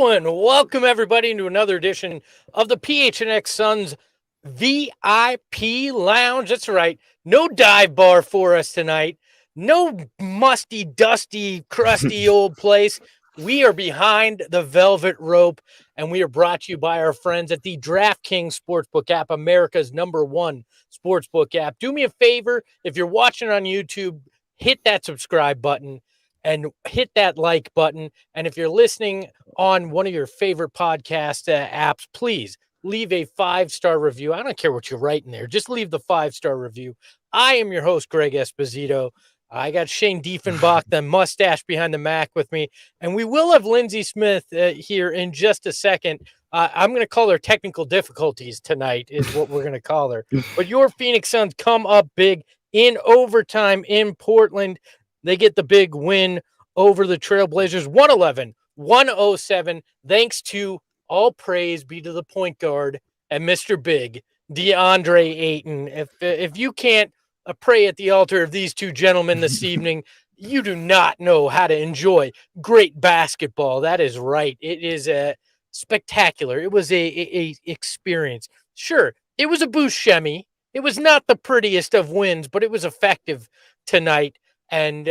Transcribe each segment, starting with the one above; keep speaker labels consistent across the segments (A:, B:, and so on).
A: And welcome everybody into another edition of the PHNX Suns VIP Lounge. That's right. No dive bar for us tonight. No musty, dusty, crusty old place. We are behind the velvet rope, and we are brought to you by our friends at the DraftKings Sportsbook app, America's #1 sportsbook app. Do me a favor, if you're watching on YouTube, hit that subscribe button and hit that like button. And if you're listening on one of your favorite podcast apps, please leave a 5-star review. I don't care what you're writing there. Just leave the 5-star review. I am your host, Greg Esposito. I got Shane Diefenbach, the mustache behind the Mac, with me. And we will have Lindsay Smith here in just a second. I'm going to call her technical difficulties tonight is what we're going to call her. But your Phoenix Suns come up big in overtime in Portland. They get the big win over the Trailblazers, 111-107, thanks to all praise be to the point guard and Mr. Big, Deandre Ayton. If you can't pray at the altar of these two gentlemen this evening, you do not know how to enjoy great basketball. That is right. It is spectacular. It was a experience. Sure, it was a Buscemi. It was not the prettiest of wins, but it was effective tonight. And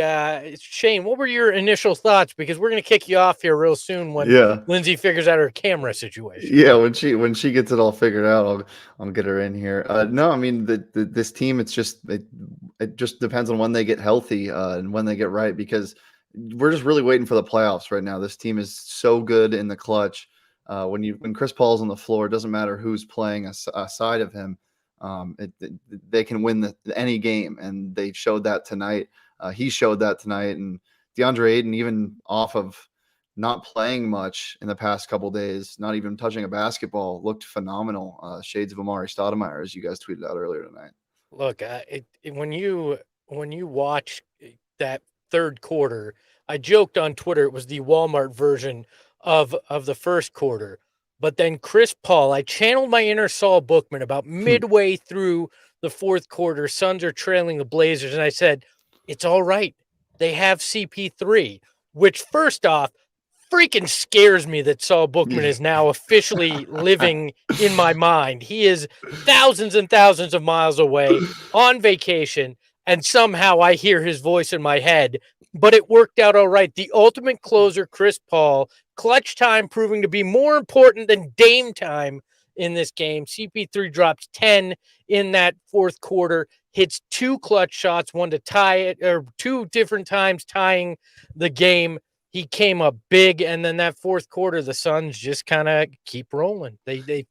A: Shane, what were your initial thoughts? Because we're going to kick you off here real soon when Lindsay figures out her camera situation.
B: Yeah, when she gets it all figured out, I'll get her in here. No, I mean this team, it just depends on when they get healthy and when they get right, because we're just really waiting for the playoffs right now. This team is so good in the clutch. When Chris Paul's on the floor, it doesn't matter who's playing aside of him. They can win any game, and they showed that tonight. He showed that tonight, and Deandre Ayton, even off of not playing much in the past couple days, not even touching a basketball, looked phenomenal. Shades of Amari Stoudemire, as you guys tweeted out earlier tonight.
A: Look, when you watch that third quarter, I joked on Twitter it was the Walmart version of the first quarter. But then Chris Paul, I channeled my inner Saul Bookman about midway through the fourth quarter. Suns are trailing the Blazers, and I said, it's all right. They have CP3, which first off, freaking scares me that Saul Bookman is now officially living in my mind. He is thousands and thousands of miles away on vacation, and somehow I hear his voice in my head. But it worked out all right. The ultimate closer, Chris Paul, clutch time proving to be more important than Dame time in this game. CP3 drops 10 in that fourth quarter, hits 2 clutch shots, one to tie it, or 2 different times tying the game. He came up big, and then that fourth quarter, the Suns just kind of keep rolling. They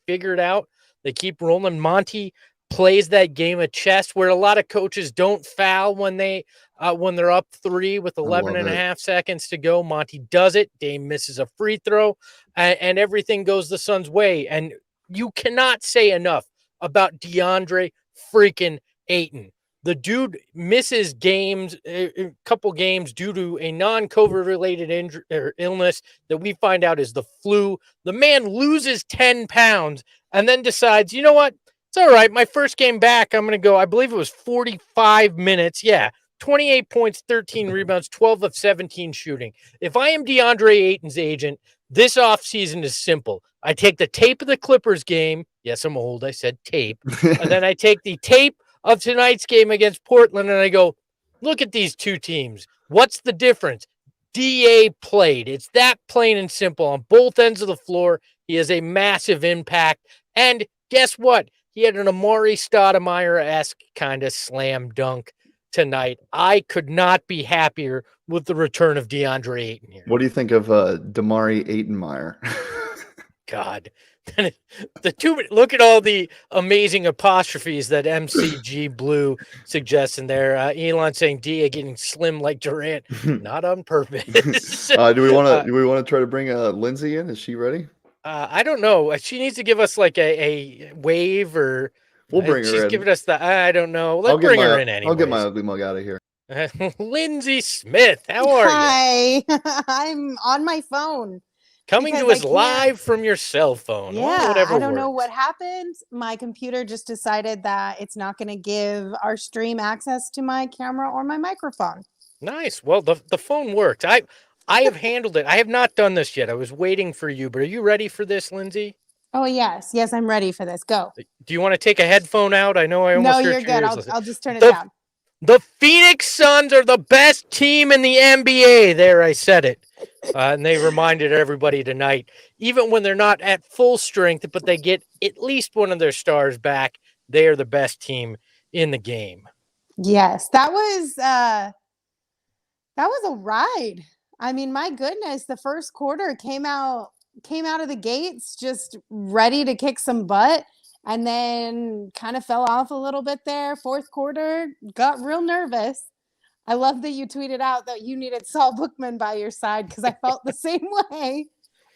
A: figure it out. They keep rolling. Monty plays that game of chess where a lot of coaches don't foul when they're up 3 with 11 and a half seconds to go. Monty does it. Dame misses a free throw, and everything goes the Suns' way. And you cannot say enough about DeAndre freaking Ayton. The dude misses games, a couple games due to a non-COVID related injury or illness that we find out is the flu. The man loses 10 pounds and then decides, you know what? It's all right. My first game back, I'm going to go, I believe it was 45 minutes. Yeah. 28 points, 13 rebounds, 12 of 17 shooting. If I am DeAndre Ayton's agent, this offseason is simple. I take the tape of the Clippers game. Yes, I'm old. I said tape. And then I take the tape of tonight's game against Portland, and I go, look at these two teams. What's the difference? DA played. It's that plain and simple. On both ends of the floor, he has a massive impact. And guess what? He had an Amari Stoudemire-esque kind of slam dunk tonight. I could not be happier with the return of Deandre Ayton here.
B: What do you think of Damari Aytonmeyer?
A: God. Look at all the amazing apostrophes that MCG Blue suggests in there. Elon saying Dia getting slim like Durant, not on purpose.
B: Do we want to try to bring Lindsay in? Is she ready?
A: I don't know. She needs to give us like a wave, or
B: we'll bring her
A: she's
B: in.
A: giving us the I don't know. Let's bring her in anyway.
B: I'll get my ugly mug out of here.
A: Lindsay Smith, how are you?
C: Hi, I'm on my phone.
A: Coming to us live from your cell phone.
C: Yeah,
A: whatever
C: I don't know what happened. My computer just decided that it's not going to give our stream access to my camera or my microphone.
A: Nice. Well, the phone worked. I have handled it. I have not done this yet. I was waiting for you, but are you ready for this, Lindsay?
C: Oh, yes. Yes, I'm ready for this. Go.
A: Do you want to take a headphone out? I know I almost
C: No,
A: heard
C: you're good.
A: yours.
C: I'll just turn it down.
A: The Phoenix Suns are the best team in the NBA. There, I said it. And they reminded everybody tonight, even when they're not at full strength, but they get at least one of their stars back, they are the best team in the game.
C: Yes, that was a ride. I mean, my goodness, the first quarter came out of the gates just ready to kick some butt, and then kind of fell off a little bit there. Fourth quarter, got real nervous. I love that you tweeted out that you needed Saul Bookman by your side, because I felt the same way.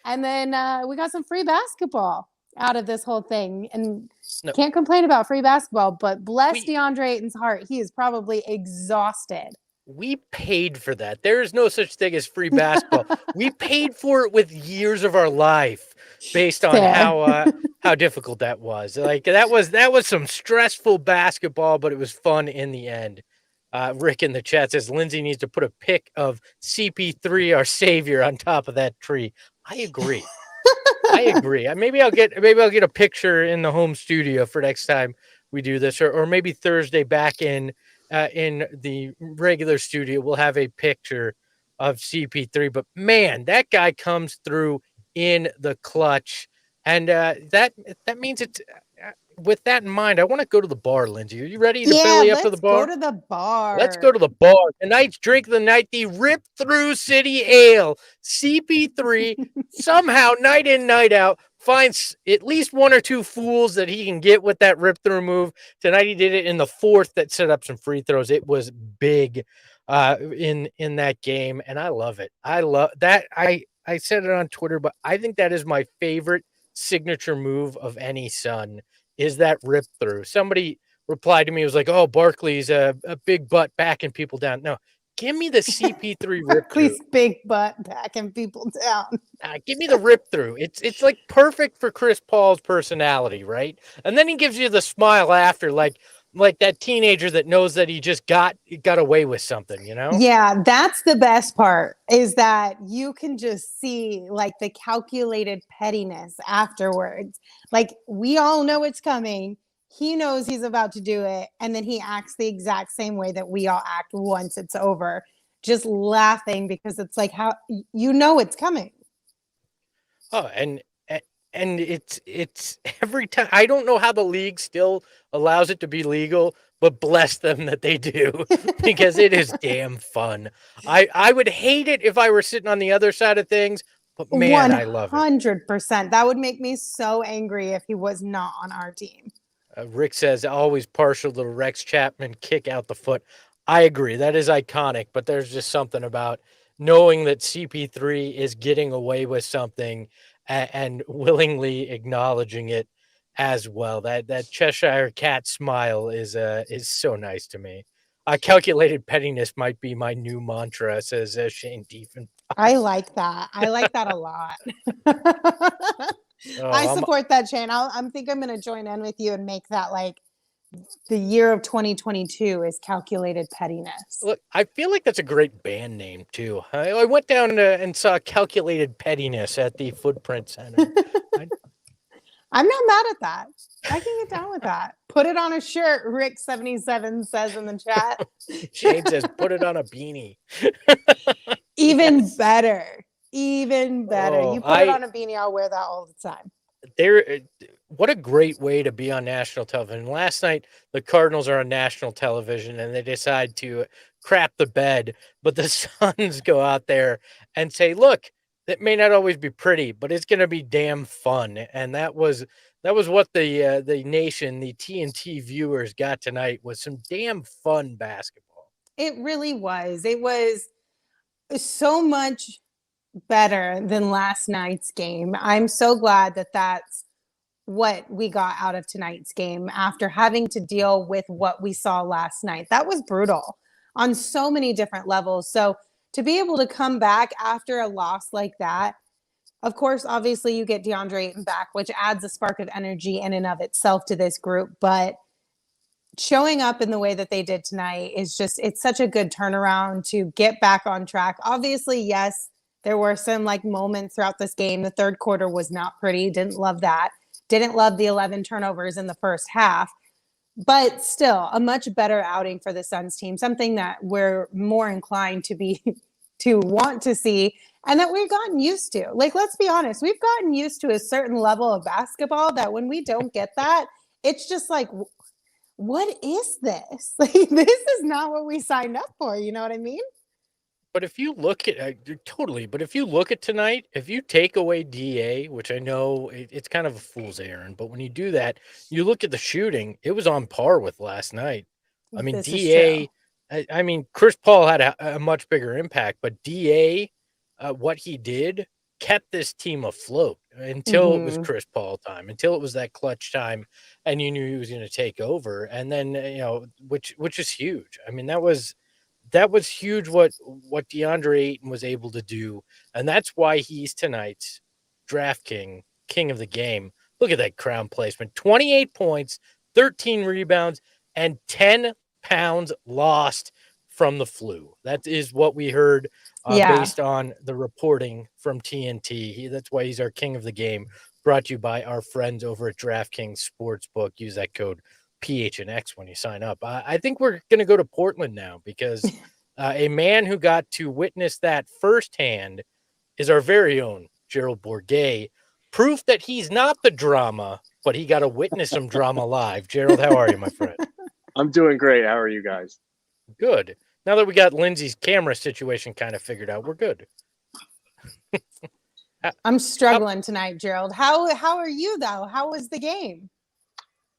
C: And then we got some free basketball out of this whole thing. And can't complain about free basketball, but bless Deandre Ayton's heart. He is probably exhausted.
A: We paid for that. There is no such thing as free basketball. We paid for it with years of our life based on how difficult that was. Like that was some stressful basketball, but it was fun in the end. Rick in the chat says Lindsay needs to put a pic of CP3, our savior, on top of that tree. I agree. I agree. Maybe I'll get a picture in the home studio for next time we do this, or maybe Thursday back in the regular studio, we'll have a picture of CP3. But man, that guy comes through in the clutch, and that means it's. With that in mind, I want to go to the bar, Lindsay. Are you ready to belly up to the bar?
C: Let's go to the bar.
A: Let's go to the bar. Tonight's drink of the night, the Rip Through City Ale. CP3 somehow, night in, night out, finds at least one or two fools that he can get with that rip through move. Tonight he did it in the fourth that set up some free throws. It was big in that game, and I love it. I love that. I said it on Twitter, but I think that is my favorite signature move of any Sun. Is that rip through? Somebody replied to me, was like, "Oh, Barkley's a big butt backing people down." No, give me the CP3 rip through.
C: Barkley's big butt backing people down.
A: Give me the rip through. It's like perfect for Chris Paul's personality, right? And then he gives you the smile after, like that teenager that knows that he just got away with something, you know?
C: Yeah, that's the best part, is that you can just see like the calculated pettiness afterwards. Like, we all know it's coming. He knows he's about to do it, and then he acts the exact same way that we all act once it's over, just laughing because it's like, how you know it's coming.
A: Oh, and it's every time. I don't know how the league still allows it to be legal, but bless them that they do, because it is damn fun. I would hate it if I were sitting on the other side of things, but man, I love it.
C: 100%. That would make me so angry if he was not on our team.
A: Rick says always partial to Rex Chapman kick out the foot. I agree. That is iconic, but there's just something about knowing that CP3 is getting away with something and willingly acknowledging it as well. That Cheshire cat smile is so nice to me. Calculated pettiness might be my new mantra, says Shane Diefenbach.
C: I like that. I like that a lot. I support that, Shane. I think I'm going to join in with you and make that like the year of 2022 is calculated pettiness.
A: Look, I feel like that's a great band name too. I went down and saw Calculated Pettiness at the Footprint Center.
C: I'm not mad at that. I can get down with that. Put it on a shirt, Rick77 says in the chat.
A: Shane says, put it on a beanie.
C: Even
A: Yes.
C: better. Even better.
A: Oh,
C: You put it on a beanie, I'll wear that all the time.
A: What a great way to be on national television. Last night, the Cardinals are on national television and they decide to crap the bed, but the Suns go out there and say, look, it may not always be pretty, but it's going to be damn fun. And that was what the nation, the TNT viewers got tonight, was some damn fun basketball.
C: It really was. It was so much better than last night's game. I'm so glad that that's what we got out of tonight's game after having to deal with what we saw last night. That was brutal on so many different levels. So to be able to come back after a loss like that, of course, obviously you get Deandre Ayton back, which adds a spark of energy in and of itself to this group. But showing up in the way that they did tonight is just, it's such a good turnaround to get back on track. Obviously, yes, there were some like moments throughout this game. The third quarter was not pretty. Didn't love that. Didn't love the 11 turnovers in the first half, but still a much better outing for the Suns team, something that we're more inclined to be to want to see and that we've gotten used to. Like, let's be honest, we've gotten used to a certain level of basketball that when we don't get that, it's just like, what is this? Like, this is not what we signed up for. You know what I mean?
A: But if you look at but if you look at tonight, if you take away DA, which I know it's kind of a fool's errand, but when you do that, you look at the shooting, it was on par with last night. I mean,
C: This is
A: DA,
C: true.
A: I mean, Chris Paul had a much bigger impact, but DA, what he did kept this team afloat until it was Chris Paul time, until it was that clutch time, and you knew he was going to take over. And then, which is huge. I mean, that was huge what Deandre Ayton was able to do, and that's why he's tonight's draft king of the game. Look at that crown placement: 28 points, 13 rebounds, and 10 pounds lost from the flu. That is what we heard based on the reporting from TNT. That's why he's our king of the game. Brought to you by our friends over at DraftKings Sportsbook. Use that code PHNX when you sign up. I think we're going to go to Portland now because a man who got to witness that firsthand is our very own Gerald Bourget. Proof that he's not the drama, but he got to witness some drama live. Gerald, how are you, my friend?
D: I'm doing great. How are you guys?
A: Good. Now that we got Lindsay's camera situation kind of figured out, we're good.
C: I'm struggling tonight, Gerald. How are you though? How was the game?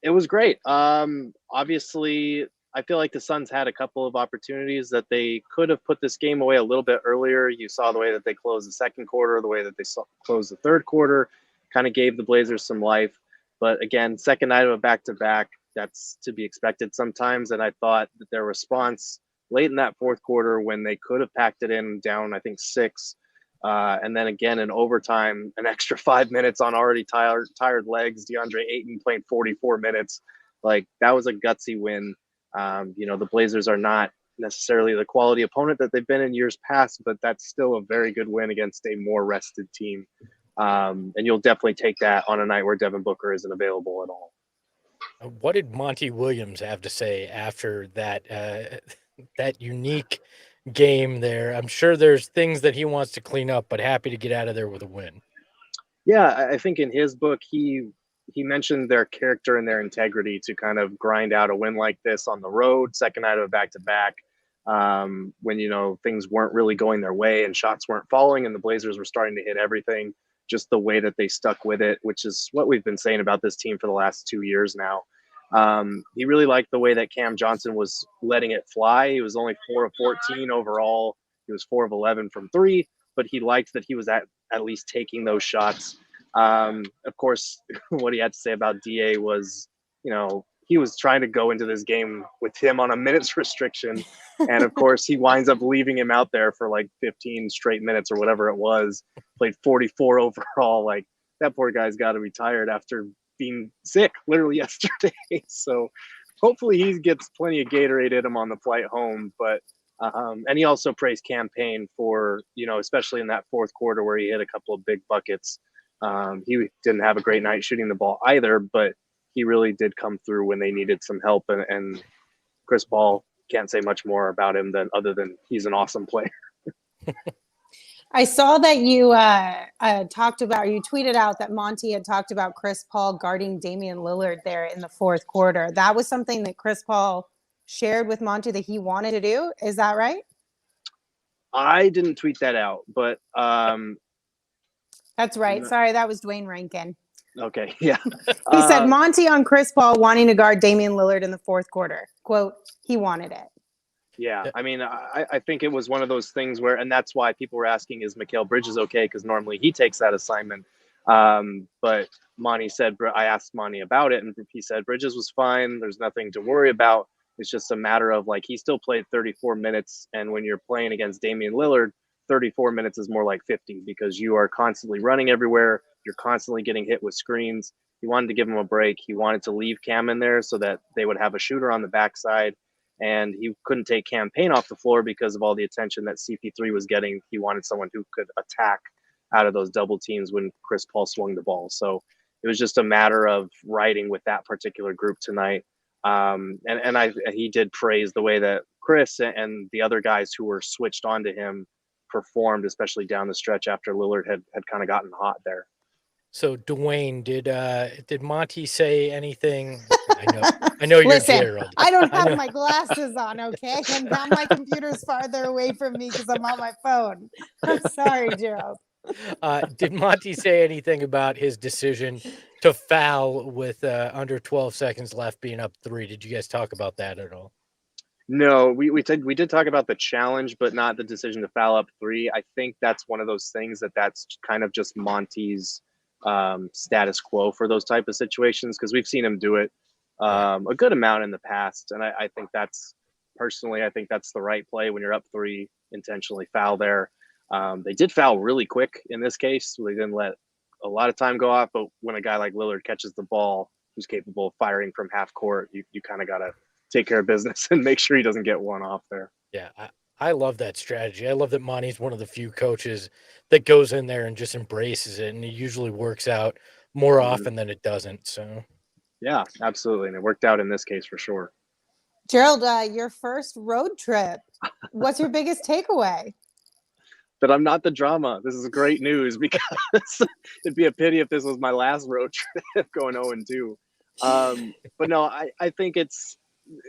D: It was great. Obviously, I feel like the Suns had a couple of opportunities that they could have put this game away a little bit earlier. You saw the way that they closed the second quarter, the way that they closed the third quarter, kind of gave the Blazers some life. But again, second night of a back-to-back, that's to be expected sometimes. And I thought that their response late in that fourth quarter when they could have packed it in down, I think 6, and then again in overtime, an extra 5 minutes on already tired legs. Deandre Ayton playing 44 minutes. Like, that was a gutsy win. The Blazers are not necessarily the quality opponent that they've been in years past, but that's still a very good win against a more rested team. And you'll definitely take that on a night where Devin Booker isn't available at all.
A: What did Monty Williams have to say after that that unique game there? I'm sure there's things that he wants to clean up, but happy to get out of there with a win.
D: Yeah, I think in his book, he mentioned their character and their integrity to kind of grind out a win like this on the road, second night of a back-to-back, when, things weren't really going their way and shots weren't falling and the Blazers were starting to hit everything, just the way that they stuck with it, which is what we've been saying about this team for the last 2 years now. He really liked the way that Cam Johnson was letting it fly. He was only 4 of 14 overall. He was 4 of 11 from 3, but he liked that he was at least taking those shots. Of course, what he had to say about DA was, he was trying to go into this game with him on a minutes restriction. And of course, he winds up leaving him out there for like 15 straight minutes or whatever it was. Played 44 overall. Like, that poor guy's got to be tired after being sick literally yesterday. So hopefully he gets plenty of Gatorade in him on the flight home. But and he also praised Cam Payne for, especially in that fourth quarter where he hit a couple of big buckets. He didn't have a great night shooting the ball either, but he really did come through when they needed some help. And Chris Paul, can't say much more about him other than he's an awesome player.
C: I saw that you you tweeted out that Monty had talked about Chris Paul guarding Damian Lillard there in the fourth quarter. That was something that Chris Paul shared with Monty that he wanted to do. Is that right?
D: I didn't tweet that out, but
C: that's right. Sorry, that was Dwayne Rankin.
D: Okay, yeah.
C: He said Monty on Chris Paul wanting to guard Damian Lillard in the fourth quarter. Quote, he wanted it.
D: Yeah, I mean, I think it was one of those things where, and that's why people were asking, is Mikal Bridges okay? Because normally he takes that assignment. But Monty said, I asked Monty about it, and he said Bridges was fine. There's nothing to worry about. It's just a matter of, like, he still played 34 minutes. And when you're playing against Damian Lillard, 34 minutes is more like 50 because you are constantly running everywhere. You're constantly getting hit with screens. He wanted to give him a break. He wanted to leave Cam in there so that they would have a shooter on the backside. And he couldn't take Cam Payne off the floor because of all the attention that CP3 was getting. He wanted someone who could attack out of those double teams when Chris Paul swung the ball. So it was just a matter of riding with that particular group tonight. He did praise the way that Chris and the other guys who were switched onto him performed, especially down the stretch after Lillard had kind of gotten hot there.
A: So Dwayne, did Monty say anything? I know you're
C: Listen,
A: Gerald.
C: I don't have my glasses on, okay? And now my computer's farther away from me because I'm on my phone. I'm sorry, Gerald.
A: Did Monty say anything about his decision to foul with under 12 seconds left, being up 3? Did you guys talk about that at all?
D: No, we did talk about the challenge, but not the decision to foul up 3. I think that's one of those things that's kind of just Monty's status quo for those type of situations, because we've seen him do it a good amount in the past. And I think that's the right play when you're up 3, intentionally foul there. They did foul really quick in this case. They didn't let a lot of time go off, but when a guy like Lillard catches the ball, who's capable of firing from half court, you kind of got to take care of business and make sure he doesn't get one off there.
A: Yeah, I love that strategy. I love that Monty's one of the few coaches that goes in there and just embraces it, and it usually works out more often than it doesn't. So,
D: yeah, absolutely, and it worked out in this case for sure.
C: Gerald, your first road trip. What's your biggest takeaway?
D: That I'm not the drama. This is great news, because it'd be a pity if this was my last road trip going 0-2. But no, I think it's,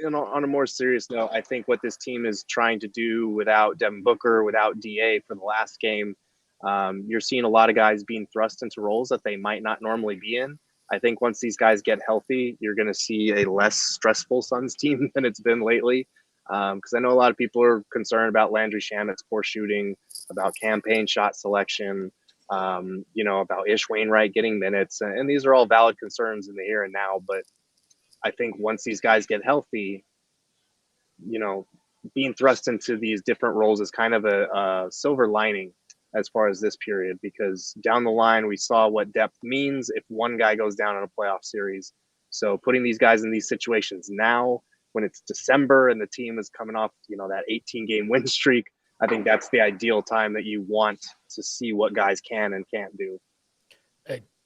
D: on a more serious note, I think what this team is trying to do without Devin Booker, without DA for the last game, you're seeing a lot of guys being thrust into roles that they might not normally be in. I think once these guys get healthy, you're going to see a less stressful Suns team than it's been lately. Because I know a lot of people are concerned about Landry Shamet's poor shooting, about campaign shot selection, about Ish Wainwright getting minutes. And these are all valid concerns in the here and now. But I think once these guys get healthy, being thrust into these different roles is kind of a silver lining as far as this period, because down the line, we saw what depth means if one guy goes down in a playoff series. So putting these guys in these situations now, when it's December and the team is coming off, that 18-game win streak, I think that's the ideal time that you want to see what guys can and can't do.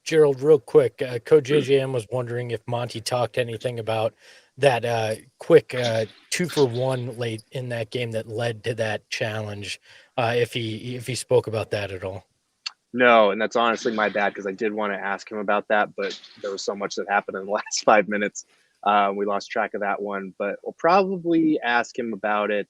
A: Gerald, real quick, Coach JJM was wondering if Monty talked anything about that quick 2-for-1 late in that game that led to that challenge, if he spoke about that at all.
D: No, and that's honestly my bad, because I did want to ask him about that, but there was so much that happened in the last 5 minutes. We lost track of that one, but we'll probably ask him about it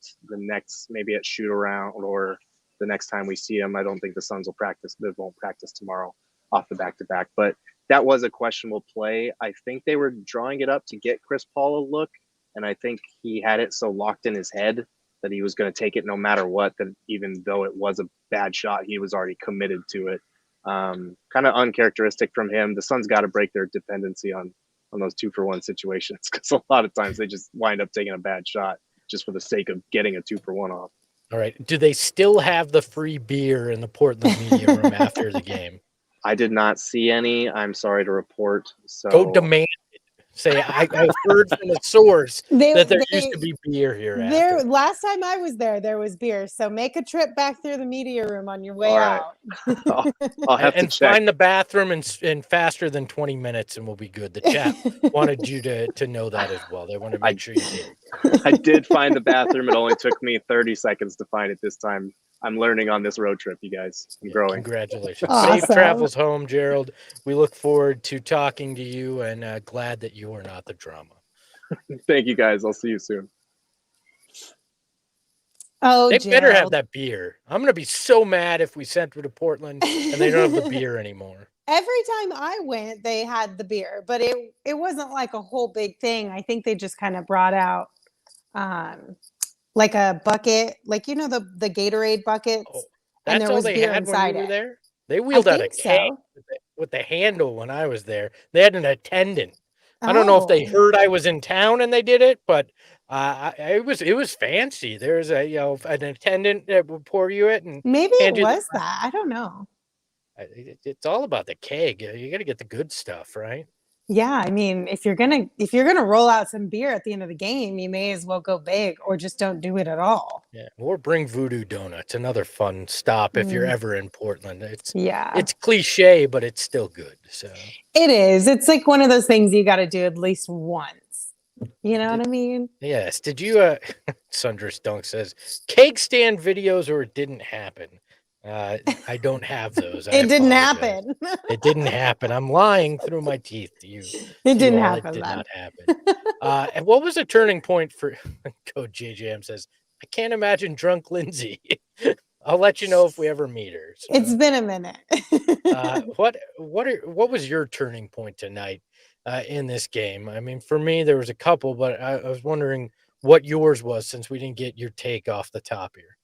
D: maybe at shoot around, or the next time we see him. I don't think the Suns will practice. They won't practice tomorrow off the back-to-back, but that was a questionable play. I think they were drawing it up to get Chris Paul a look, and I think he had it so locked in his head that he was going to take it no matter what, that even though it was a bad shot, he was already committed to it. Kind of uncharacteristic from him. The Suns got to break their dependency on those 2-for-1 situations, because a lot of times they just wind up taking a bad shot just for the sake of getting a 2-for-1 off.
A: All right. Do they still have the free beer in the Portland media room after the game?
D: I did not see any. I'm sorry to report. So
A: go demand it. Say, I've heard from a source that there
C: They-
A: used to be beer here.
C: There,
A: After.
C: last time I was there was beer. So make a trip back through the media room on your way
D: All right.
C: out.
D: I'll have to
A: And
D: check.
A: find the bathroom in faster than 20 minutes, and we'll be good. The chat wanted you to know that as well. They want to make sure you did.
D: I did find the bathroom. It only took me 30 seconds to find it this time. I'm learning on this road trip, you guys. I'm growing.
A: Congratulations.
C: Awesome.
A: Safe travels home, Gerald. We look forward to talking to you, and glad that you are not the drama.
D: Thank you, guys. I'll see you soon.
C: Oh,
A: They better have
C: Gerald.
A: that beer. I'm going to be so mad if we sent her to Portland and they don't have the beer anymore.
C: Every time I went, they had the beer, but it wasn't like a whole big thing. I think they just kind of brought out like a bucket, like the Gatorade buckets,
A: Oh,
C: and
A: that's
C: there
A: all
C: was
A: they
C: beer
A: had when
C: inside
A: we were
C: it.
A: there? They wheeled out a
C: think
A: keg
C: so.
A: with the handle when I was there. They had an attendant. I don't know if they
C: Oh.
A: heard I was in town and they did it, but it was fancy. There's an attendant that would pour you it, and
C: Maybe it
A: hand you the-
C: was that. I don't know.
A: It's all about the keg. You got to get the good stuff, right?
C: Yeah, I mean, if you're gonna roll out some beer at the end of the game, you may as well go big, or just don't do it at all.
A: Yeah, or bring Voodoo Donuts. Another fun stop if you're
C: Mm.
A: ever in Portland.
C: Yeah,
A: It's cliche, but it's still good. So
C: it is. It's like one of those things you got to do at least once. You know what I mean?
A: yes. Did you? Sundress Dunk says cake stand videos, or it didn't happen. I don't have those. I
C: It didn't
A: apologize.
C: happen.
A: It didn't happen. I'm lying through my teeth to you.
C: It didn't
A: all.
C: happen.
A: It did
C: Then.
A: not happen. And what was a turning point for Code JJM says, I can't imagine drunk Lindsay. I'll let you know if we ever meet her. So,
C: It's been a minute.
A: what was your turning point tonight in this game? I mean, for me, there was a couple, but I was wondering what yours was since we didn't get your take off the top here.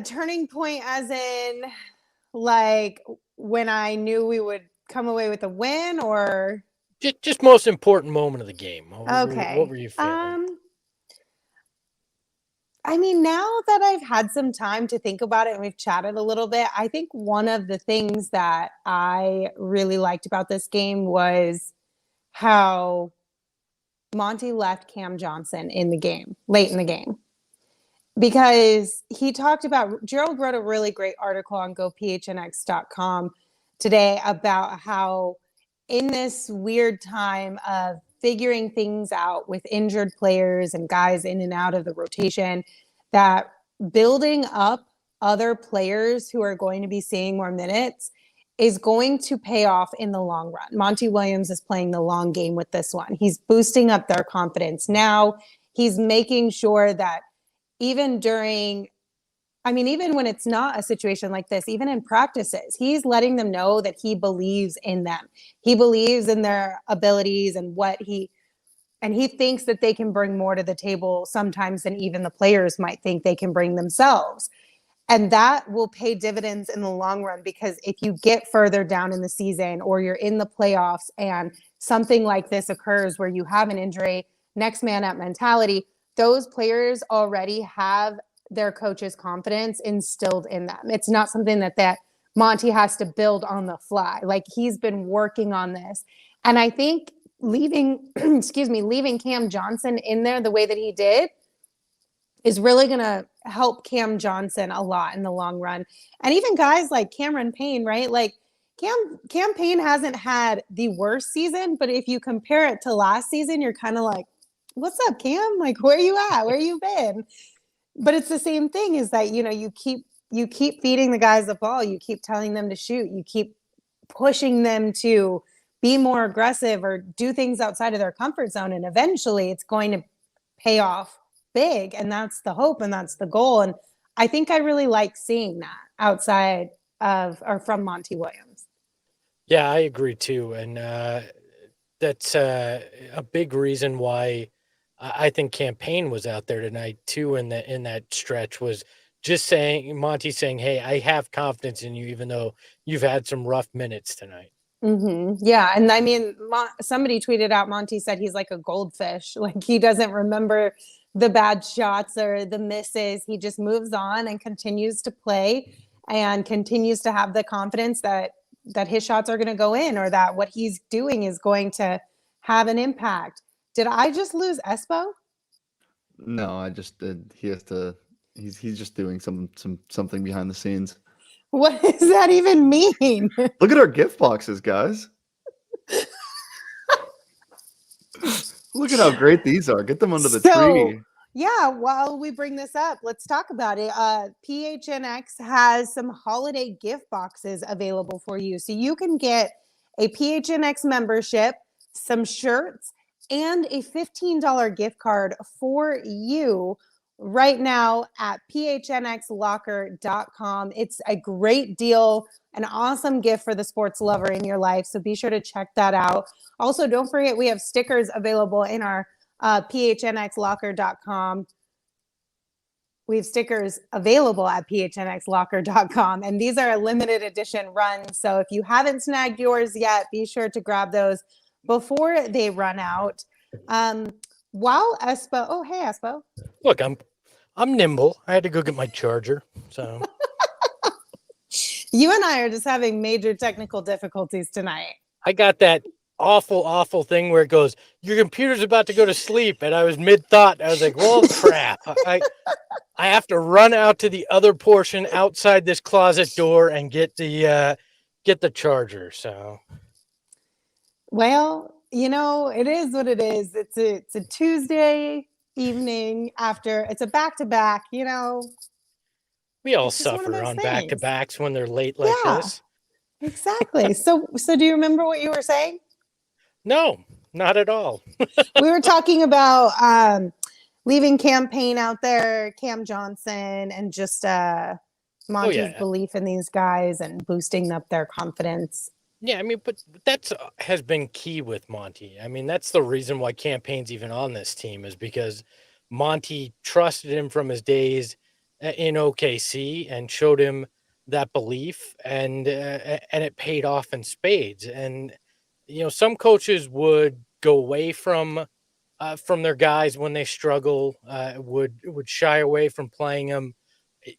C: Turning point as in like when I knew we would come away with a win, or
A: Just most important moment of the game.
C: okay.
A: What were you feeling?
C: I mean, now that I've had some time to think about it and we've chatted a little bit, I think one of the things that I really liked about this game was how Monty left Cam Johnson in the game, late in the game. Because he talked about, Gerald wrote a really great article on gophnx.com today about how in this weird time of figuring things out with injured players and guys in and out of the rotation, that building up other players who are going to be seeing more minutes is going to pay off in the long run. Monty Williams is playing the long game with this one. He's boosting up their confidence now. He's making sure that even when it's not a situation like this, even in practices, he's letting them know that he believes in them. He believes in their abilities and he thinks that they can bring more to the table sometimes than even the players might think they can bring themselves. And that will pay dividends in the long run, because if you get further down in the season or you're in the playoffs and something like this occurs where you have an injury, next man up mentality, those players already have their coach's confidence instilled in them. It's not something that Monty has to build on the fly. Like, he's been working on this. And I think leaving Cam Johnson in there the way that he did is really going to help Cam Johnson a lot in the long run. And even guys like Cameron Payne, right? Like Cam Payne hasn't had the worst season, but if you compare it to last season, you're kind of like, what's up, Cam? Like, where you at? Where you been? But it's the same thing, is that, you keep feeding the guys the ball. You keep telling them to shoot. You keep pushing them to be more aggressive or do things outside of their comfort zone. And eventually it's going to pay off big. And that's the hope and that's the goal. And I think I really like seeing that outside of or from Monty Williams.
A: Yeah, I agree too. And that's a big reason why I think Campaign was out there tonight too. In that stretch was just Monty saying, "Hey, I have confidence in you, even though you've had some rough minutes tonight."
C: Mm-hmm. Yeah. And I mean, somebody tweeted out, Monty said he's like a goldfish. Like, he doesn't remember the bad shots or the misses. He just moves on and continues to play and continues to have the confidence that his shots are going to go in, or that what he's doing is going to have an impact. Did I just lose Espo?
B: No, I just did. He has to. He's just doing something behind the scenes.
C: What does that even mean?
B: Look at our gift boxes, guys. Look at how great these are. Get them under the tree.
C: Yeah, while we bring this up, let's talk about it. PHNX has some holiday gift boxes available for you. So you can get a PHNX membership, some shirts, and a $15 gift card for you right now at phnxlocker.com. It's a great deal, an awesome gift for the sports lover in your life. So be sure to check that out. Also, don't forget, we have stickers available in our phnxlocker.com. We have stickers available at phnxlocker.com, and these are a limited edition run. So if you haven't snagged yours yet, be sure to grab those before they run out. While Espo, oh, hey, Espo.
A: Look, I'm nimble. I had to go get my charger. So
C: you and I are just having major technical difficulties tonight.
A: I got that awful thing where it goes, your computer's about to go to sleep, and I was mid-thought. I was like, well, crap. I have to run out to the other portion outside this closet door and get the charger. So,
C: well, you know, it is what it is. It's a Tuesday evening after it's a back-to-back, you know.
A: We all suffer on back-to-backs when they're late like this.
C: Exactly. So do you remember what you were saying?
A: No, not at all.
C: We were talking about leaving Cam Payne out there, Cam Johnson, and just Monty's belief in these guys and boosting up their confidence.
A: Yeah, I mean, but that's has been key with Monty. I mean, that's the reason why Cam Payne's even on this team, is because Monty trusted him from his days in OKC and showed him that belief, and it paid off in spades. And you know, some coaches would go away from their guys when they struggle, would shy away from playing them.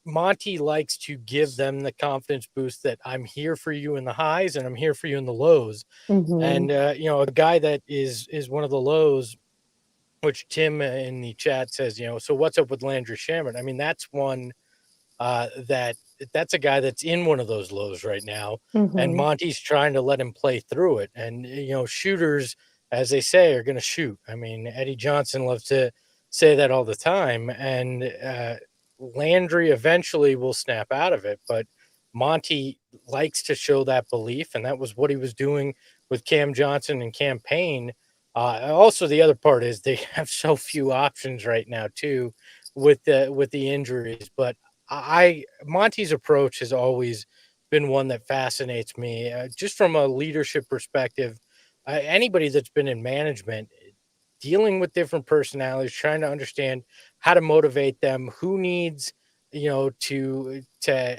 A: Monty likes to give them the confidence boost that I'm here for you in the highs and I'm here for you in the lows. Mm-hmm. And you know, a guy that is one of the lows, which Tim in the chat says, you know, so what's up with Landry Shamet? I mean, that's one that's a guy that's in one of those lows right now. Mm-hmm. And Monty's trying to let him play through it. And, you know, shooters, as they say, are going to shoot. I mean, Eddie Johnson loves to say that all the time. And Landry eventually will snap out of it. But Monty likes to show that belief. And that was what he was doing with Cam Johnson and Cam Payne. Also, the other part is they have so few options right now, too, with the injuries. But Monty's approach has always been one that fascinates me, just from a leadership perspective. Anybody that's been in management, dealing with different personalities, trying to understand how to motivate them, who needs, you know, to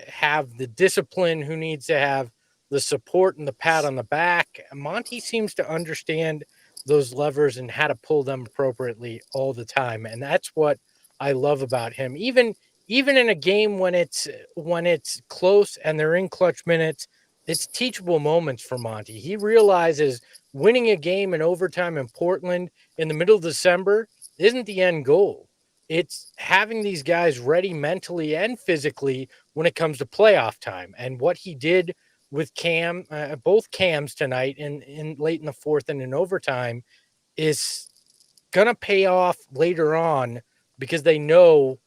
A: have the discipline, who needs to have the support and the pat on the back. Monty seems to understand those levers and how to pull them appropriately all the time, and that's what I love about him. Even in a game when it's close and they're in clutch minutes, it's teachable moments for Monty. He realizes winning a game in overtime in Portland in the middle of December isn't the end goal. It's having these guys ready mentally and physically when it comes to playoff time. And what he did with Cam, both Cams tonight in late in the fourth and in overtime, is gonna pay off later on, because they know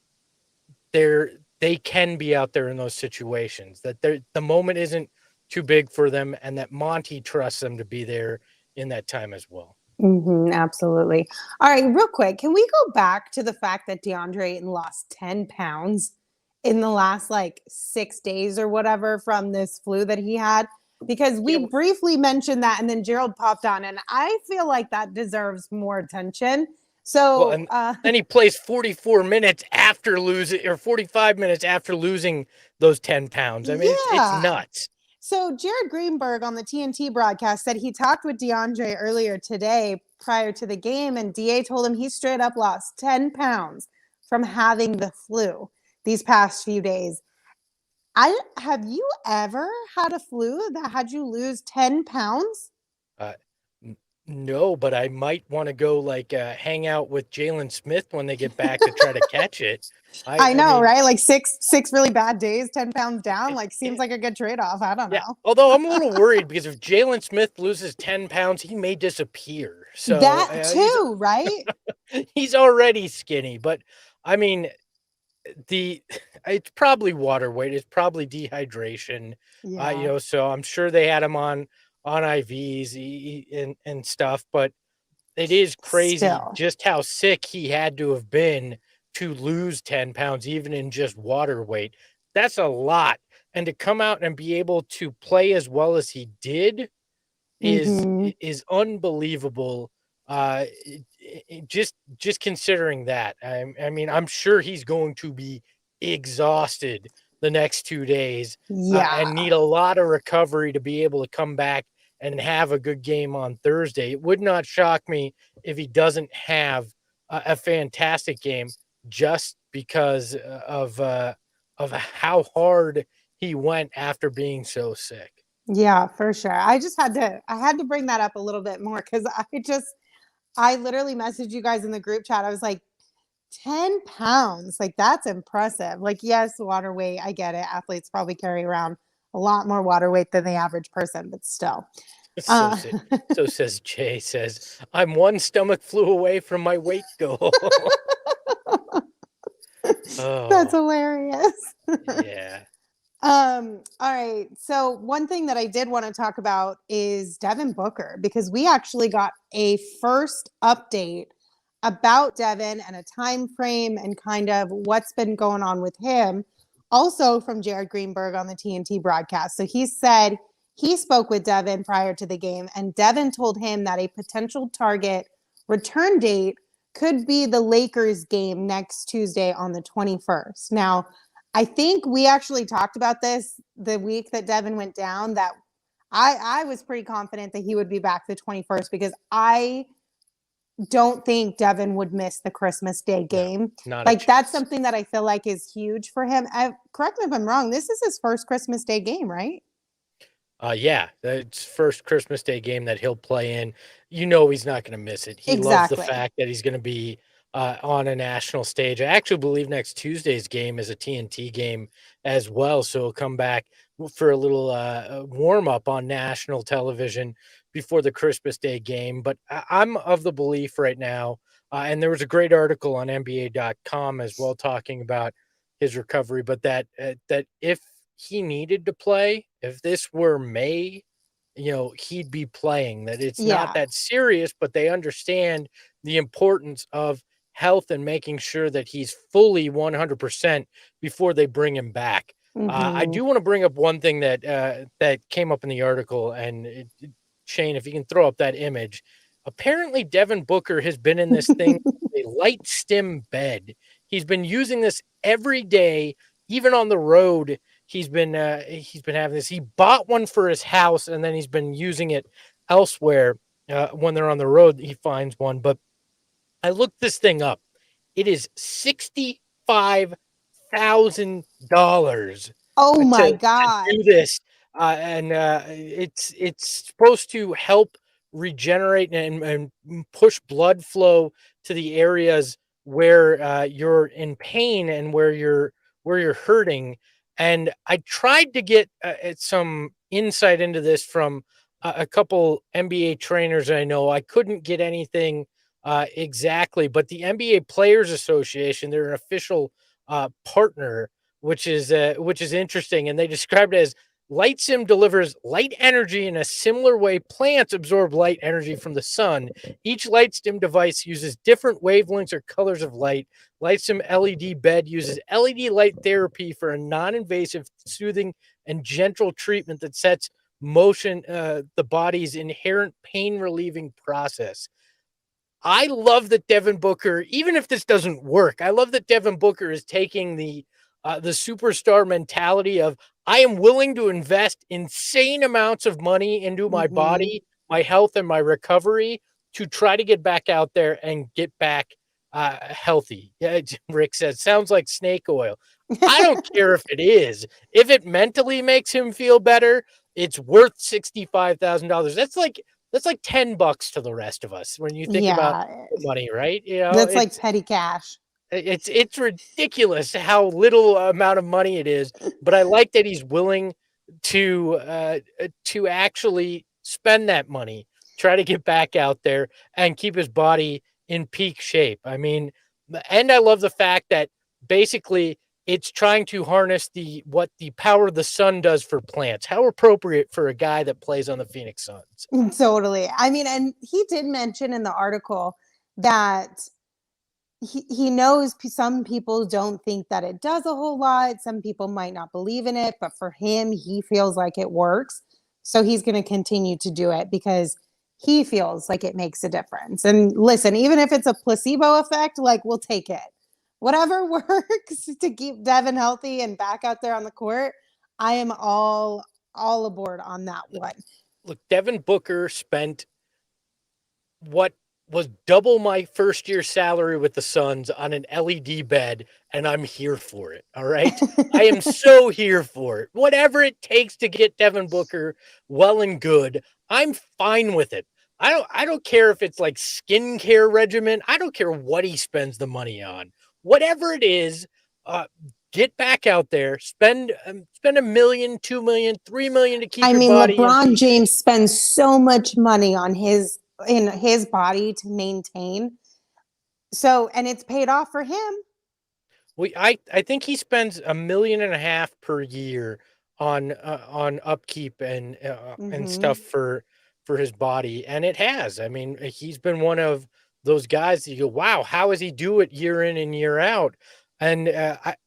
A: they can be out there in those situations, that the moment isn't too big for them, and that Monty trusts them to be there in that time as well.
C: Mm-hmm, absolutely. All right, real quick, can we go back to the fact that Deandre Ayton lost 10 pounds in the last 6 days or whatever from this flu that he had? Because we briefly mentioned that, and then Gerald popped on, and I feel like that deserves more attention. So
A: then he plays 44 minutes after losing, or 45 minutes after losing those 10 pounds. I mean, it's nuts.
C: So Jared Greenberg on the TNT broadcast said he talked with DeAndre earlier today prior to the game, and DA told him he straight up lost 10 pounds from having the flu these past few days. Have you ever had a flu that had you lose 10 pounds?
A: Uh, no, but I might want to go hang out with Jalen Smith when they get back to try to catch it.
C: I
A: I
C: know,
A: mean,
C: right? Like six really bad days, 10 pounds down. Like seems like a good trade-off. I don't
A: yeah.
C: know.
A: Although I'm a little worried because if Jalen Smith loses 10 pounds, he may disappear. So
C: That too, right?
A: he's already skinny. But I mean, it's probably water weight. It's probably dehydration.
C: Yeah.
A: So I'm sure they had him on IVs and stuff. But it is crazy
C: Still.
A: just how sick he had to have been to lose 10 pounds, even in just water weight. That's a lot. And to come out and be able to play as well as he did
C: Hmm.
A: is unbelievable. Just considering that, I mean, I'm sure he's going to be exhausted the next 2 days
C: Yeah.
A: and need a lot of recovery to be able to come back and have a good game on Thursday. It would not shock me if he doesn't have a fantastic game just because of how hard he went after being so sick.
C: Yeah, for sure. I had to bring that up a little bit more because I literally messaged you guys in the group chat. I was like, 10 pounds, like that's impressive. Like, yes, water weight, I get it. Athletes probably carry around a lot more water weight than the average person, but still.
A: So
C: Uh,
A: sa so says Jay says, "I'm one stomach flu away from my weight goal."
C: that's
A: Oh,
C: hilarious.
A: yeah.
C: All right. So one thing that I did want to talk about is Devin Booker because we actually got a first update about Devin and a time frame and kind of what's been going on with him. Also from Jared Greenberg on the TNT broadcast. So he said he spoke with Devin prior to the game, and Devin told him that a potential target return date could be the Lakers game next Tuesday on the 21st. Now, I think we actually talked about this the week that Devin went down, that I was pretty confident that he would be back the 21st because I don't think Devin would miss the Christmas Day
A: No,
C: game.
A: not a
C: Like that's
A: chance.
C: something that I feel like is huge for him. Correct me if I'm wrong. This is his first Christmas Day game, right?
A: Yeah, it's first Christmas Day game that he'll play in. You know he's not gonna miss it. He loves the
C: Exactly.
A: fact that he's gonna be, on a national stage. I actually believe next Tuesday's game is a TNT game as well, so he'll come back for a little, warm up on national television before the Christmas Day game, but I'm of the belief right now, and there was a great article on NBA.com as well talking about his recovery, but that if he needed to play, if this were May, he'd be playing, that it's not
C: Yeah.
A: that serious, but they understand the importance of health and making sure that he's fully 100% before they bring him back. I
C: Hmm.
A: do want to bring up one thing that came up in the article, and Shane, if you can throw up that image. Apparently, Devin Booker has been in this thing, a light stim bed. He's been using this every day, even on the road. He's been having this. He bought one for his house, and then he's been using it elsewhere. When they're on the road, he finds one. But I looked this thing up. It is $65,000
C: Oh my
A: to
C: God.
A: do this, and it's supposed to help regenerate and push blood flow to the areas where you're in pain and where you're hurting. And I tried to get some insight into this from a couple NBA trainers I know. I couldn't get anything exactly, but the NBA Players Association, they're an official partner, which is interesting, and they described it as light sim delivers light energy in a similar way plants absorb light energy from the sun. Each light stim device uses different wavelengths or colors of light. Light sim LED bed uses LED light therapy for a non-invasive, soothing, and gentle treatment that sets motion the body's inherent pain relieving process. I love that Devin Booker, even if this doesn't work, I love that Devin Booker is taking the superstar mentality of I am willing to invest insane amounts of money into my
C: Hmm.
A: body, my health, and my recovery to try to get back out there and get back healthy. Yeah, Rick says sounds like snake oil. I don't care if it is. If it mentally makes him feel better, it's worth $65,000. That's like $10 to the rest of us when you think about
C: Yeah,
A: money, right? You know,
C: that's like petty cash.
A: it's ridiculous how little amount of money it is, but I like that he's willing to actually spend that money, try to get back out there and keep his body in peak shape. I mean, and I love the fact that basically it's trying to harness what the power of the sun does for plants. How appropriate for a guy that plays on the Phoenix Suns.
C: Totally. I mean, and he did mention in the article that he knows some people don't think that it does a whole lot. Some people might not believe in it, but for him, he feels like it works. So he's going to continue to do it because he feels like it makes a difference. And listen, even if it's a placebo effect, like we'll take it. Whatever works to keep Devin healthy and back out there on the court, I am all aboard on that one.
A: Look, Devin Booker spent what was double my first year salary with the Suns on an LED bed, and I'm here for it. All right. I am so here for it. Whatever it takes to get Devin Booker well and good, I'm fine with it. I don't care if it's like skincare regimen. I don't care what he spends the money on. Whatever it is, get back out there, spend $1 million, $2 million, $3 million to keep your body.
C: LeBron James spends so much money on his body to maintain. So, and it's paid off for him.
A: I think he spends $1.5 million per year on upkeep and stuff for his body, and it has. I mean, he's been one of those guys that you go, wow, how does he do it year in and year out? And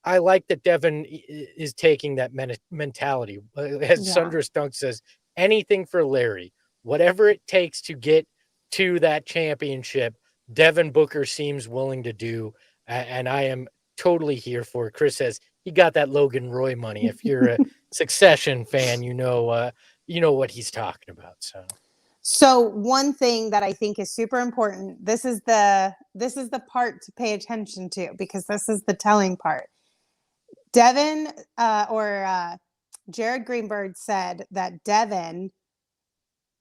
A: I like that Devin is taking that mentality. As Sundra Stunk says, anything for Larry, whatever it takes to get to that championship, Devin Booker seems willing to do, and I am totally here for it. Chris says he got that Logan Roy money. If you're a Succession fan, you know what he's talking about.
C: So one thing that I think is super important, this is the part to pay attention to because this is the telling part. Devin Jared Greenberg said that Devin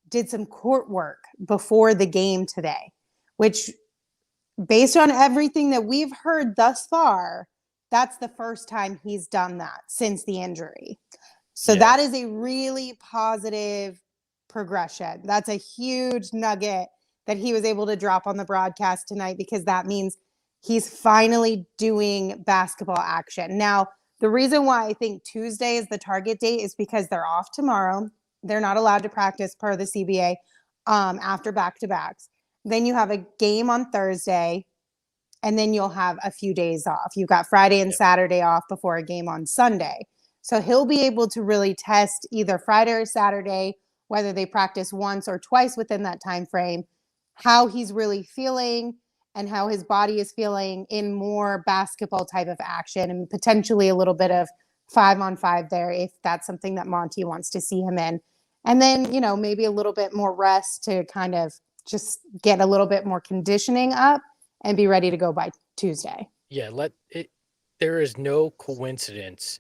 C: did some court work before the game today, which based on everything that we've heard thus far, that's the first time he's done that since the injury. So that is a really positive progression. That's a huge nugget that he was able to drop on the broadcast tonight because that means he's finally doing basketball action. Now, the reason why I think Tuesday is the target date is because they're off tomorrow. They're not allowed to practice per the CBA after back-to-backs. Then you have a game on Thursday, and then you'll have a few days off. You've got Friday and Saturday off before a game on Sunday. So he'll be able to really test either Friday or Saturday, whether they practice once or twice within that time frame, how he's really feeling and how his body is feeling in more basketball type of action and potentially a little bit of 5-on-5 there if that's something that Monty wants to see him in. And then, maybe a little bit more rest to kind of just get a little bit more conditioning up and be ready to go by Tuesday.
A: Yeah, there is no coincidence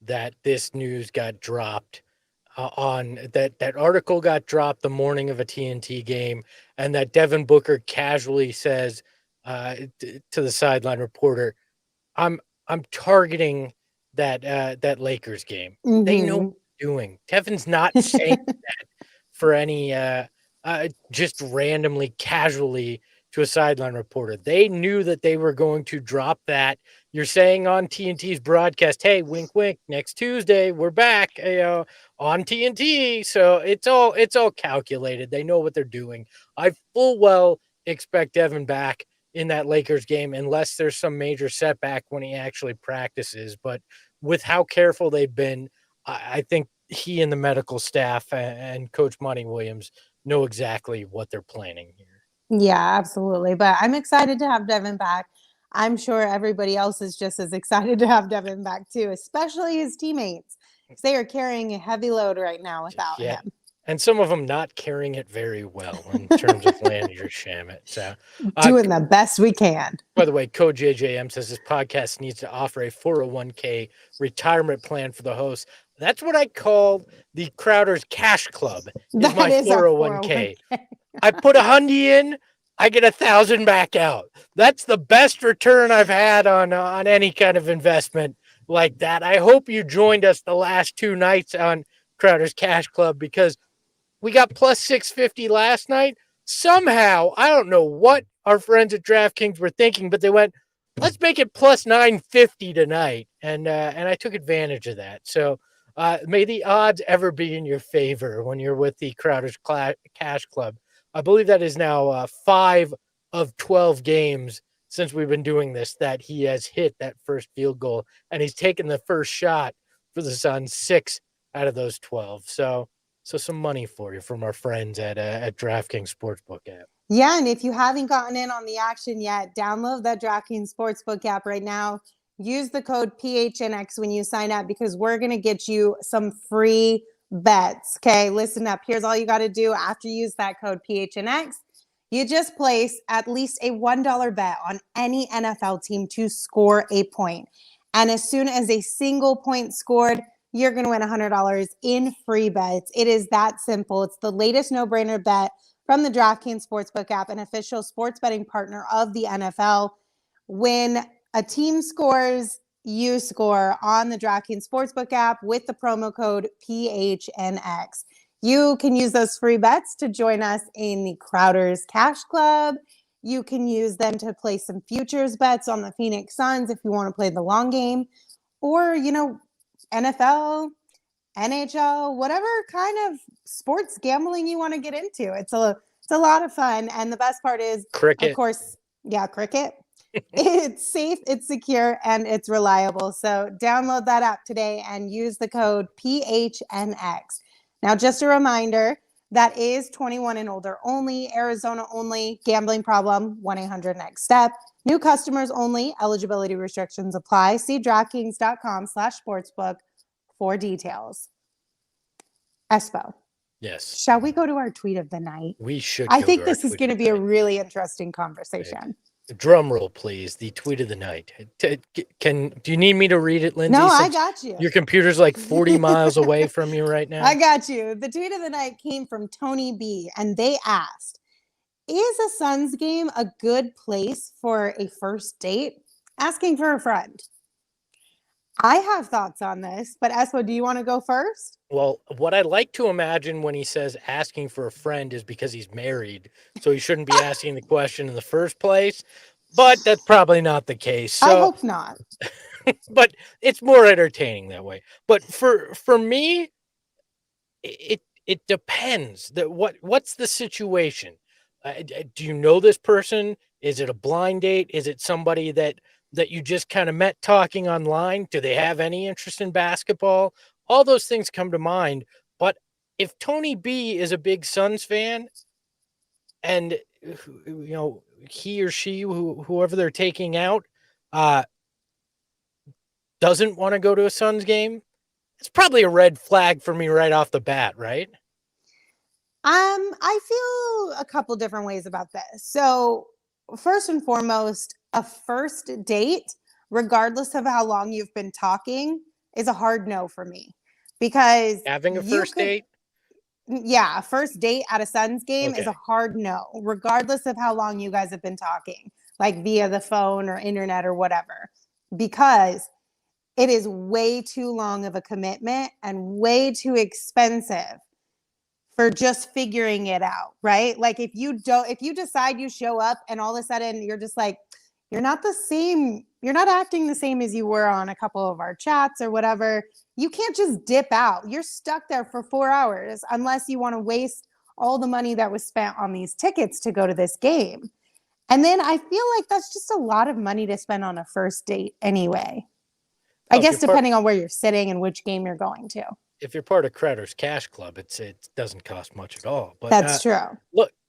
A: that this news got dropped on that article got dropped the morning of a TNT game, and that Devin Booker casually says to the sideline reporter, "I'm targeting that Lakers game." Mm-hmm. They know what they're doing. Devin's not saying that for any just randomly, casually to a sideline reporter. They knew that they were going to drop that. You're saying on TNT's broadcast, hey, wink, wink, next Tuesday, we're back on TNT. So it's all calculated. They know what they're doing. I full well expect Devin back in that Lakers game unless there's some major setback when he actually practices. But with how careful they've been, I think he and the medical staff and Coach Monty Williams know exactly what they're planning here.
C: Yeah, absolutely. But I'm excited to have Devin back. I'm sure everybody else is just as excited to have Devin back too, especially his teammates. They are carrying a heavy load right now without him.
A: and some of them not carrying it very well in terms of Landry Shamet. So,
C: Doing the best we can.
A: by the way, Code JJM says this podcast needs to offer a 401k retirement plan for the host. That's what I call the Crowder's Cash Club. Is my
C: That is our
A: 401k. I put $100 in, I get 1,000 back out. That's the best return I've had on any kind of investment like that. I hope you joined us the last 2 nights on Crowder's Cash Club, because we got plus 650 last night. Somehow, I don't know what our friends at DraftKings were thinking, but they went, let's make it plus 950 tonight. And I took advantage of that. So may the odds ever be in your favor when you're with the Crowder's Cash Club. I believe that is now 5 of 12 games since we've been doing this that he has hit that first field goal, and he's taken the first shot for the Suns 6 out of those 12. So some money for you from our friends at DraftKings Sportsbook app.
C: Yeah, and if you haven't gotten in on the action yet, download that DraftKings Sportsbook app right now. Use the code PHNX when you sign up, because we're going to get you some free bets. Okay, listen up. Here's all you got to do after you use that code PHNX. You just place at least a $1 bet on any NFL team to score a point. And as soon as a single point scored, you're going to win $100 in free bets. It is that simple. It's the latest no-brainer bet from the DraftKings Sportsbook app, an official sports betting partner of the NFL. When a team scores, you score on the DraftKings Sportsbook app with the promo code PHNX. You can use those free bets to join us in the Crowder's Cash Club. You can use them to play some futures bets on the Phoenix Suns if you want to play the long game, or, NFL, NHL, whatever kind of sports gambling you want to get into. It's a lot of fun. And the best part is,
A: Cricket.
C: Of course, cricket. It's safe, it's secure, and it's reliable. So download that app today and use the code PHNX. Now, just a reminder, that is 21 and older only, Arizona only, gambling problem, 1-800-NEXT-STEP. New customers only, eligibility restrictions apply. See DraftKings.com/sportsbook for details. Espo.
A: Yes.
C: Shall we go to our tweet of the night?
A: We should.
C: I think this is going to be a really interesting conversation.
A: Right. Drum roll, please. The tweet of the night. Do you need me to read it, Lindsay?
C: No, I got you.
A: Your computer's like 40 miles away from you right now.
C: I got you. The tweet of the night came from Tony B, and they asked, is a Suns game a good place for a first date? Asking for a friend. I have thoughts on this, but Espo, do you want to go first?
A: Well, what I like to imagine when he says asking for a friend is because he's married, so he shouldn't be asking the question in the first place, but that's probably not the case. So,
C: I hope not.
A: But it's more entertaining that way. But for me, it depends. What's the situation? Do you know this person? Is it a blind date? Is it somebody that you just kind of met talking online? Do they have any interest in basketball? All those things come to mind. But if Tony B is a big Suns fan, and he or she, whoever they're taking out, doesn't want to go to a Suns game, it's probably a red flag for me right off the bat, right?
C: I feel a couple different ways about this. So first and foremost, a first date, regardless of how long you've been talking, is a hard no for me, because
A: having a first date.
C: Yeah, a first date at a Suns game is a hard no, regardless of how long you guys have been talking, like via the phone or internet or whatever, because it is way too long of a commitment and way too expensive for just figuring it out, right? Like if you decide you show up and all of a sudden you're just like, you're not acting the same as you were on a couple of our chats or whatever, you can't just dip out. You're stuck there for 4 hours unless you want to waste all the money that was spent on these tickets to go to this game. And then I feel like that's just a lot of money to spend on a first date anyway. I guess depending on where you're sitting and which game you're going to.
A: If you're part of Crowder's Cash Club, it doesn't cost much at all. But
C: that's true.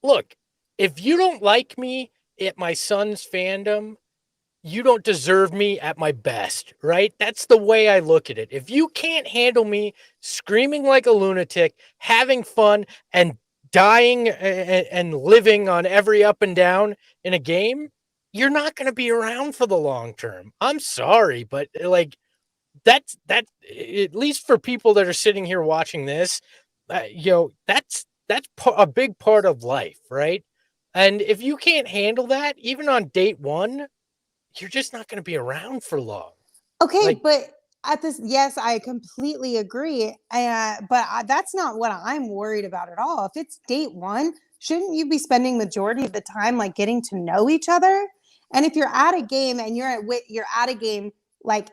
A: Look, if you don't like me at my Suns fandom, you don't deserve me at my best, right? That's the way I look at it. If you can't handle me screaming like a lunatic, having fun, and dying and living on every up and down in a game, you're not going to be around for the long term. I'm sorry, but like that's at least for people that are sitting here watching this, that's a big part of life, right? And if you can't handle that, even on date one, you're just not going to be around for long.
C: Okay,
A: Like,
C: but yes, I completely agree. But that's not what I'm worried about at all. If it's date one, shouldn't you be spending majority of the time like getting to know each other? And if you're at a game and you're at a game like,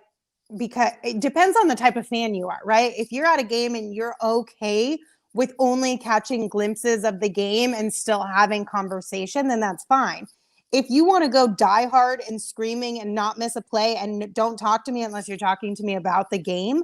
C: because it depends on the type of fan you are, right? If you're at a game and you're okay with only catching glimpses of the game and still having conversation, then that's fine. If you want to go die hard and screaming and not miss a play and don't talk to me unless you're talking to me about the game,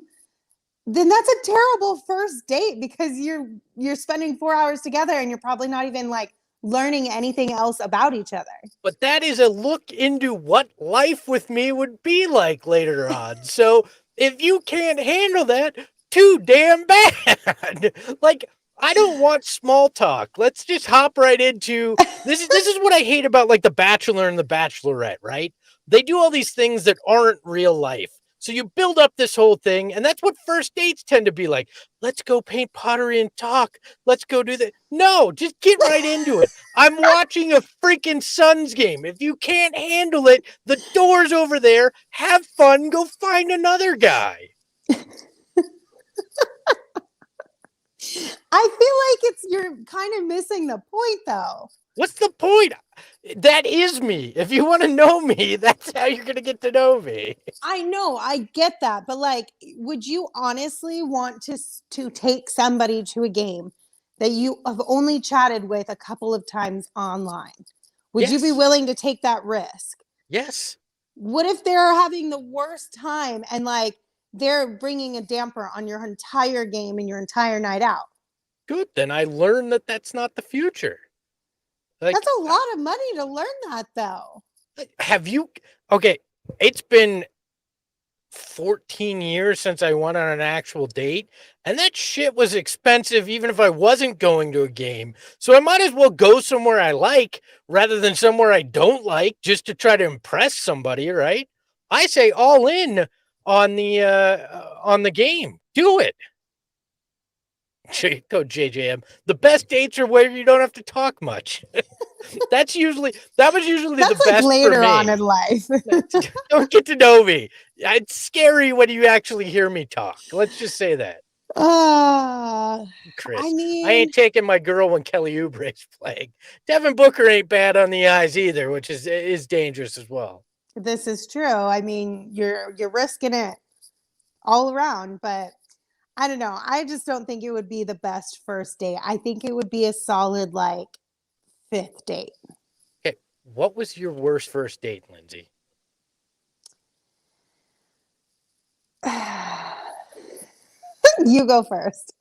C: then that's a terrible first date because you're spending 4 hours together and you're probably not even like learning anything else about each other.
A: but that is a look into what life with me would be like later on. So if you can't handle that, too damn bad. Like, I don't want small talk. Let's just hop right into this. This is what I hate about like The Bachelor and The Bachelorette, right? They do all these things that aren't real life. So you build up this whole thing, and that's what first dates tend to be like. Let's go paint pottery and talk. Let's go do that. No, just get right into it. I'm watching a freaking Suns game. If you can't handle it, the door's over there. Have fun. Go find another guy.
C: I feel like you're kind of missing the point though.
A: What's the point? That is me. If you want to know me, that's how you're going to get to know me.
C: I know, I get that, but like, would you honestly want to take somebody to a game that you have only chatted with a couple of times online? Would you be
A: Yes.
C: willing to take that risk?
A: Yes.
C: What if they're having the worst time and like they're bringing a damper on your entire game and your entire night out?
A: Good. Then I learned that that's not the future. Like,
C: That's a lot of money to learn that though.
A: have you? Okay. It's been 14 years since I went on an actual date, and that shit was expensive even if I wasn't going to a game. So I might as well go somewhere I like rather than somewhere I don't like just to try to impress somebody, right? I say all in on the game. Do it. Go JJM. The best dates are where you don't have to talk much. that was usually
C: That's
A: the
C: like
A: best
C: later
A: for me.
C: on in life.
A: Don't get to know me. It's scary when you actually hear me talk. Let's just say that. Chris,
C: I mean,
A: I ain't taking my girl when Kelly Oubre's playing. Devin Booker ain't bad on the eyes either, which is dangerous as well.
C: this is true. I mean, you're risking it all around, but I don't know. I just don't think it would be the best first date. I think it would be a solid like fifth date.
A: Okay, what was your worst first date, Lindsay?
C: You go first.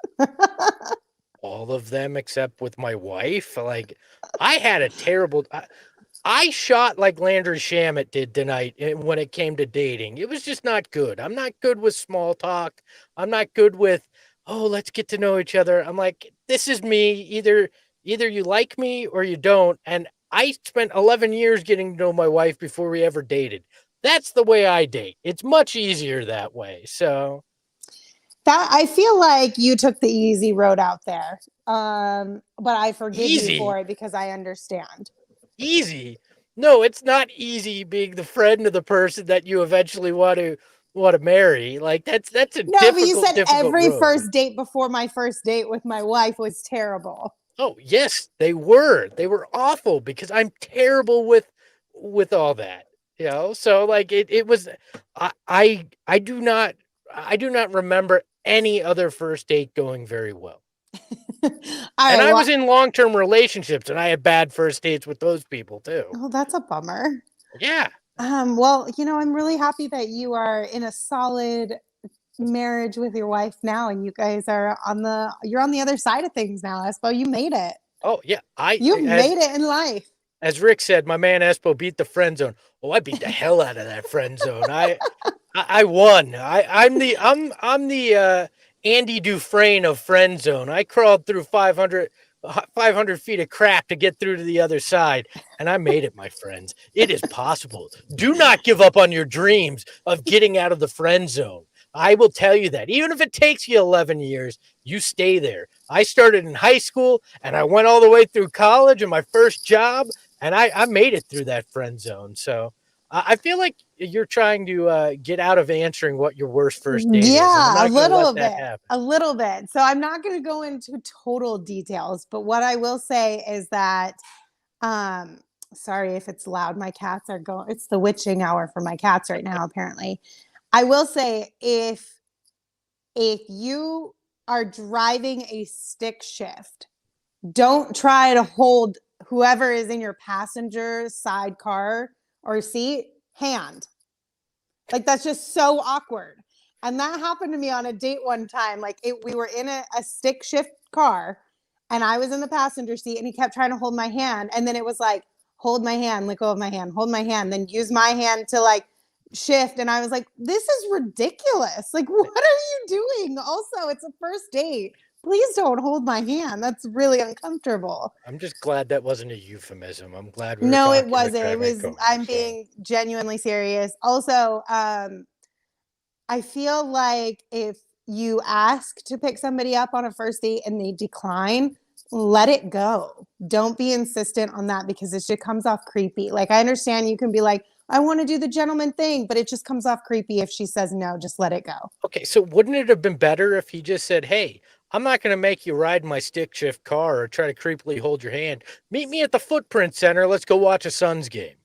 A: All of them except with my wife. Like, I had a terrible. I shot like Landry Shamet did tonight when it came to dating. It was just not good. I'm not good with small talk. I'm not good with, oh, let's get to know each other. I'm like, this is me. Either you like me or you don't. And I spent 11 years getting to know my wife before we ever dated. That's the way I date. It's much easier that way. So
C: That I feel like you took the easy road out there. But I forgive
A: Easy?
C: you for it because I understand.
A: Easy? No, it's not easy being the friend of the person that you eventually want to marry. Like that's a
C: No, but you said
A: difficult
C: every
A: road.
C: first date before my first date with my wife was terrible.
A: Oh, yes, they were. They were awful because I'm terrible with all that. You know, so like it was I do not remember any other first date going very well.
C: All
A: And
C: right,
A: I was in long-term relationships and I had bad first dates with those people too.
C: oh, that's a bummer.
A: Yeah.
C: Well, I'm really happy that you are in a solid marriage with your wife now, and you guys are you're on the other side of things now, Espo. You made it.
A: Oh, yeah.
C: You made it in life.
A: As Rick said, my man Espo beat the friend zone. Oh, I beat the hell out of that friend zone. I won. I'm the Andy Dufresne of friend zone. I crawled through 500 feet of crap to get through to the other side, and I made it, my friends. It is possible. Do not give up on your dreams of getting out of the friend zone. I will tell you that. Even if it takes you 11 years, you stay there. I started in high school, and I went all the way through college and my first job, and I made it through that friend zone. So I feel like you're trying to get out of answering what your worst first date is.
C: Yeah,
A: A
C: little bit. So I'm not going to go into total details, but what I will say is that, sorry if it's loud. My cats are going. It's the witching hour for my cats right now. Apparently, I will say if you are driving a stick shift, don't try to hold whoever is in your passenger side car or seat hand. Like, that's just so awkward. And that happened to me on a date one time. Like, we were in a stick shift car and I was in the passenger seat and he kept trying to hold my hand. And then it was like, hold my hand, let go of my hand, hold my hand, then use my hand to like shift. And I was like, this is ridiculous. Like, what are you doing? Also, it's a first date. Please don't hold my hand. That's really uncomfortable.
A: I'm just glad that wasn't a euphemism. I'm glad we were
C: No, it
A: talking
C: wasn't.
A: like
C: It was,
A: Trevor
C: I'm
A: Cohen, so.
C: being genuinely serious. Also, I feel like if you ask to pick somebody up on a first date and they decline, let it go. Don't be insistent on that because it just comes off creepy. Like, I understand you can be like, I want to do the gentleman thing, but it just comes off creepy if she says no, just let it go.
A: Okay, so wouldn't it have been better if he just said, hey, I'm not going to make you ride my stick shift car or try to creepily hold your hand. Meet me at the Footprint Center. Let's go watch a Suns game.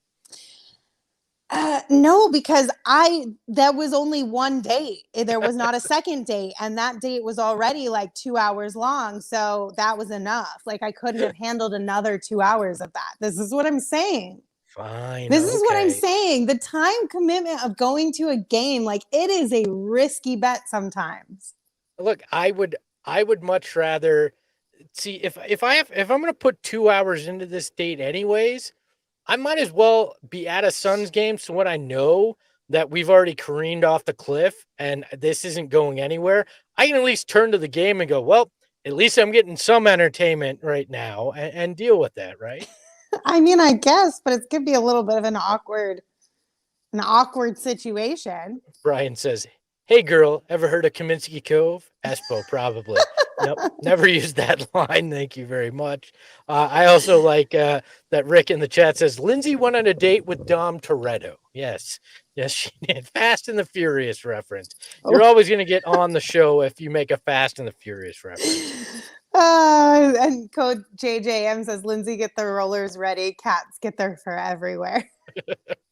C: No, because that was only one date. There was not a second date. And that date was already like 2 hours long. So that was enough. Like, I couldn't have handled another 2 hours of that. This is what I'm saying.
A: Fine.
C: This is what I'm
A: okay.
C: saying. The time commitment of going to a game, like, it is a risky bet sometimes.
A: Look, I would much rather see if I'm going to put 2 hours into this date anyways, I might as well be at a Suns game. So when I know that we've already careened off the cliff and this isn't going anywhere, I can at least turn to the game and go, well, at least I'm getting some entertainment right now and deal with that, right?
C: I mean, I guess, but it's going to be a little bit of an awkward situation.
A: Brian says, hey, girl, ever heard of Kaminsky Cove? Espo, probably. Nope, never used that line. Thank you very much. I also like that Rick in the chat says, Lindsay went on a date with Dom Toretto. Yes, she did. Fast and the Furious reference. You're always going to get on the show if you make a Fast and the Furious reference.
C: And Code JJM says, Lindsay, get the rollers ready. Cats get their fur everywhere.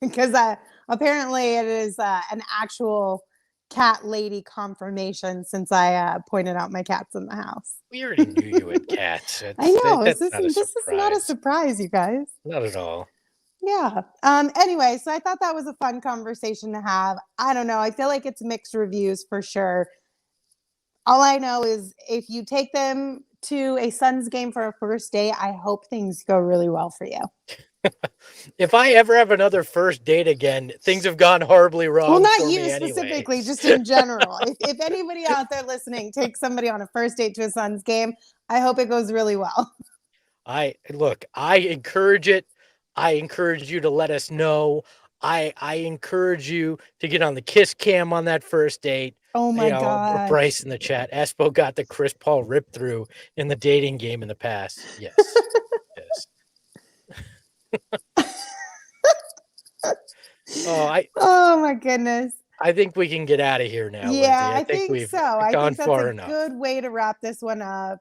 C: Because apparently it is an actual cat lady confirmation since I pointed out my cats in the house.
A: We already knew you had cats.
C: I know.
A: This
C: is not a surprise, you guys.
A: Not at all.
C: Yeah. Anyway, so I thought that was a fun conversation to have. I don't know. I feel like it's mixed reviews for sure. All I know is if you take them to a Suns game for a first date, I hope things go really well for you.
A: If I ever have another first date again, things have gone horribly wrong.
C: Well, not
A: for
C: you
A: me
C: specifically,
A: anyway.
C: just in general. if anybody out there listening takes somebody on a first date to a Suns game, I hope it goes really well.
A: I encourage it. I encourage you to let us know. I encourage you to get on the kiss cam on that first date.
C: Oh my God.
A: Bryce in the chat. Espo got the Chris Paul rip through in the dating game in the past. Yes. Yes.
C: Oh my goodness.
A: I think we can get out of here now.
C: Yeah,
A: Lindsay.
C: I think
A: we've
C: so. I
A: gone
C: think that's
A: far
C: a
A: enough.
C: good way to wrap this one up.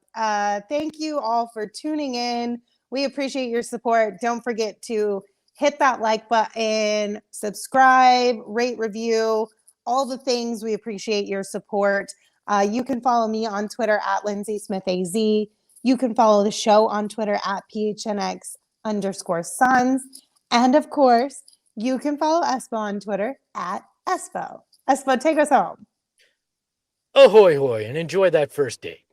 C: Thank you all for tuning in. We appreciate your support. Don't forget to hit that like button, subscribe, rate, review, all the things. We appreciate your support. You can follow me on Twitter at Lindsay Smith AZ. You can follow the show on Twitter at PHNX_Suns. And of course, you can follow Espo on Twitter at Espo. Espo, take us home.
A: Ahoy, hoy, and enjoy that first date.